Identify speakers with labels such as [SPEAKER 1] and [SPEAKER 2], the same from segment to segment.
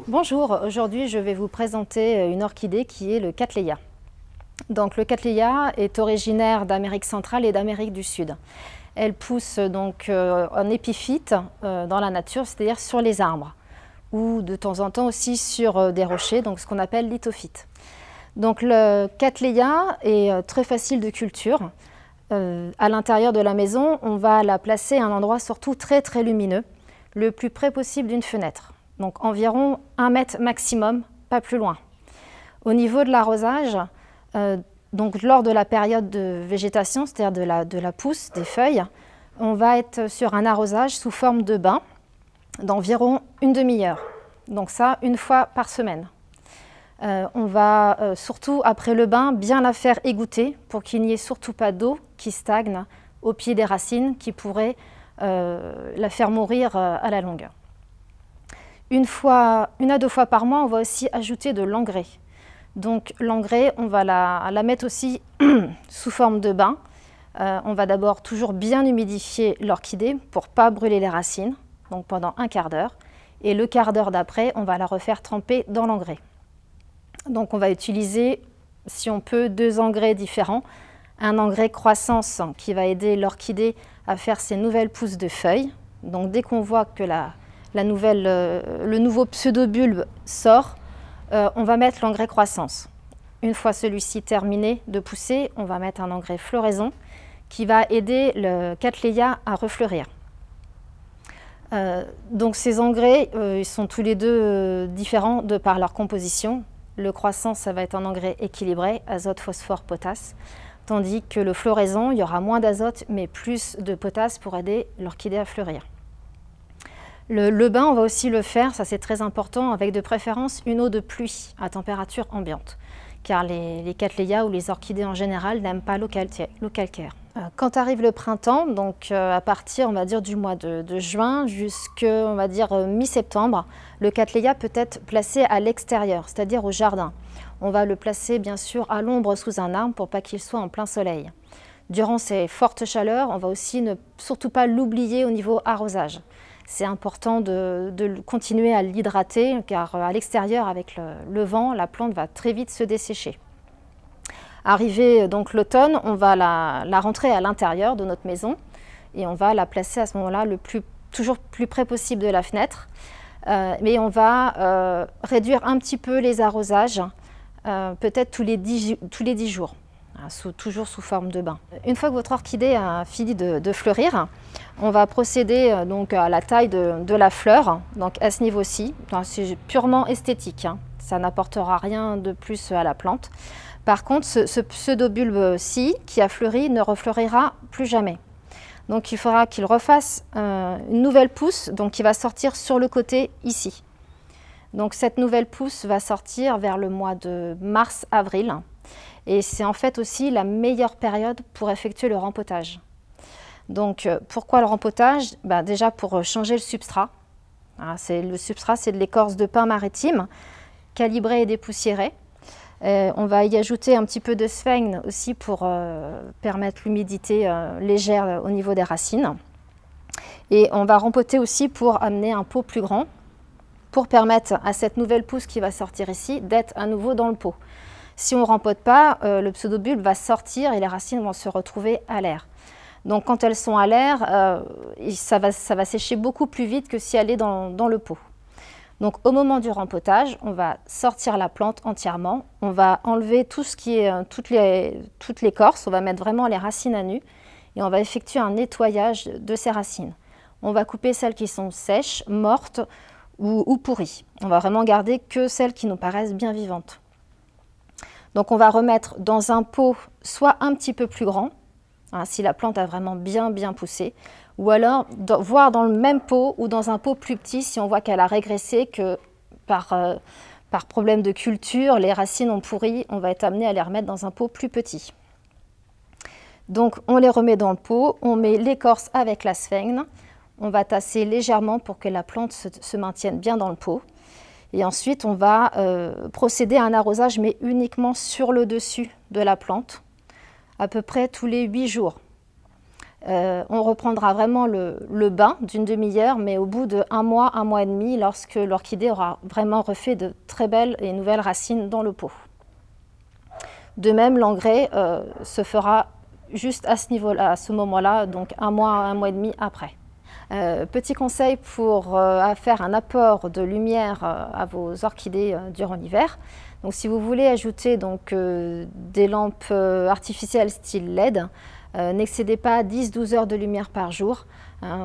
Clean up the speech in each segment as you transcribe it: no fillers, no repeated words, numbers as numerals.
[SPEAKER 1] Bonjour, aujourd'hui je vais vous présenter une orchidée qui est le Cattleya. Donc le Cattleya est originaire d'Amérique centrale et d'Amérique du Sud. Elle pousse donc en épiphyte dans la nature, c'est-à-dire sur les arbres, ou de temps en temps aussi sur des rochers, donc ce qu'on appelle lithophyte. Donc le Cattleya est très facile de culture. À l'intérieur de la maison, on va la placer à un endroit surtout très lumineux, le plus près possible d'une fenêtre. Donc environ 1 mètre maximum, pas plus loin. Au niveau de l'arrosage, donc lors de la période de végétation, c'est-à-dire de la pousse des feuilles, on va être sur un arrosage sous forme de bain d'environ une demi-heure. Donc ça, 1 fois par semaine. On va surtout, après le bain, bien la faire égoutter pour qu'il n'y ait surtout pas d'eau qui stagne au pied des racines qui pourrait la faire mourir à la longue. 1 à 2 fois par mois, on va aussi ajouter de l'engrais. Donc l'engrais, on va la mettre aussi sous forme de bain. On va d'abord toujours bien humidifier l'orchidée pour ne pas brûler les racines, donc pendant 1/4 d'heure. Et le quart d'heure d'après, on va la refaire tremper dans l'engrais. Donc on va utiliser, si on peut, 2 engrais différents. Un engrais croissance qui va aider l'orchidée à faire ses nouvelles pousses de feuilles. Donc dès qu'on voit que le nouveau pseudobulbe sort, on va mettre l'engrais croissance. Une fois celui-ci terminé de pousser, on va mettre un engrais floraison qui va aider le Cattleya à refleurir. Donc ces engrais, ils sont tous les deux différents de par leur composition. Le croissance, ça va être un engrais équilibré, azote, phosphore, potasse. Tandis que le floraison, il y aura moins d'azote mais plus de potasse pour aider l'orchidée à fleurir. Le bain, on va aussi le faire, ça c'est très important, avec de préférence une eau de pluie à température ambiante, car les Cattleya ou les orchidées en général n'aiment pas l'eau calcaire. Quand arrive le printemps, donc à partir, on va dire, du mois de juin jusqu'à, on va dire, mi-septembre, le Cattleya peut être placé à l'extérieur, c'est-à-dire au jardin. On va le placer bien sûr à l'ombre sous un arbre pour pas qu'il soit en plein soleil. Durant ces fortes chaleurs, on va aussi ne surtout pas l'oublier au niveau arrosage. C'est important de continuer à l'hydrater car à l'extérieur, avec le vent, la plante va très vite se dessécher. Arrivé donc l'automne, on va la rentrer à l'intérieur de notre maison et on va la placer à ce moment-là toujours plus près possible de la fenêtre. Mais on va réduire un petit peu les arrosages, peut-être tous les 10 jours. Toujours sous forme de bain. Une fois que votre orchidée a fini de fleurir, on va procéder donc à la taille de la fleur. Donc à ce niveau-ci, c'est purement esthétique, hein. Ça n'apportera rien de plus à la plante. Par contre, ce pseudobulbe-ci qui a fleuri ne refleurira plus jamais. Donc il faudra qu'il refasse une nouvelle pousse, donc qui va sortir sur le côté ici. Donc cette nouvelle pousse va sortir vers le mois de mars-avril. Et c'est en fait aussi la meilleure période pour effectuer le rempotage. Donc pourquoi le rempotage? Déjà pour changer le substrat. Le substrat, c'est de l'écorce de pin maritime, calibrée et dépoussiérée. On va y ajouter un petit peu de sphène aussi pour permettre l'humidité légère au niveau des racines. Et on va rempoter aussi pour amener un pot plus grand, pour permettre à cette nouvelle pousse qui va sortir ici d'être à nouveau dans le pot. Si on ne rempote pas, le pseudobulbe va sortir et les racines vont se retrouver à l'air. Donc quand elles sont à l'air, ça va sécher beaucoup plus vite que si elle est dans le pot. Donc au moment du rempotage, on va sortir la plante entièrement. On va enlever tout ce qui est toute l'écorce, on va mettre vraiment les racines à nu et on va effectuer un nettoyage de ces racines. On va couper celles qui sont sèches, mortes ou pourries. On va vraiment garder que celles qui nous paraissent bien vivantes. Donc on va remettre dans un pot soit un petit peu plus grand, si la plante a vraiment bien poussé, ou alors voir dans le même pot ou dans un pot plus petit si on voit qu'elle a régressé, que par problème de culture, les racines ont pourri, on va être amené à les remettre dans un pot plus petit. Donc on les remet dans le pot, on met l'écorce avec la sphène, on va tasser légèrement pour que la plante se maintienne bien dans le pot. Et ensuite, on va procéder à un arrosage, mais uniquement sur le dessus de la plante, à peu près tous les 8 jours. On reprendra vraiment le bain d'une demi-heure, mais au bout de un mois et demi, lorsque l'orchidée aura vraiment refait de très belles et nouvelles racines dans le pot. De même, l'engrais se fera juste à ce niveau-là, à ce moment-là, donc un mois et demi après. Petit conseil pour faire un apport de lumière à vos orchidées durant l'hiver. Donc, si vous voulez ajouter des lampes artificielles style LED, n'excédez pas 10-12 heures de lumière par jour.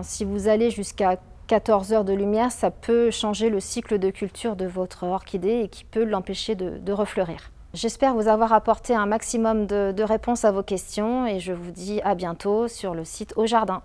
[SPEAKER 1] Si vous allez jusqu'à 14 heures de lumière, ça peut changer le cycle de culture de votre orchidée et qui peut l'empêcher de refleurir. J'espère vous avoir apporté un maximum de réponses à vos questions et je vous dis à bientôt sur le site Au Jardin.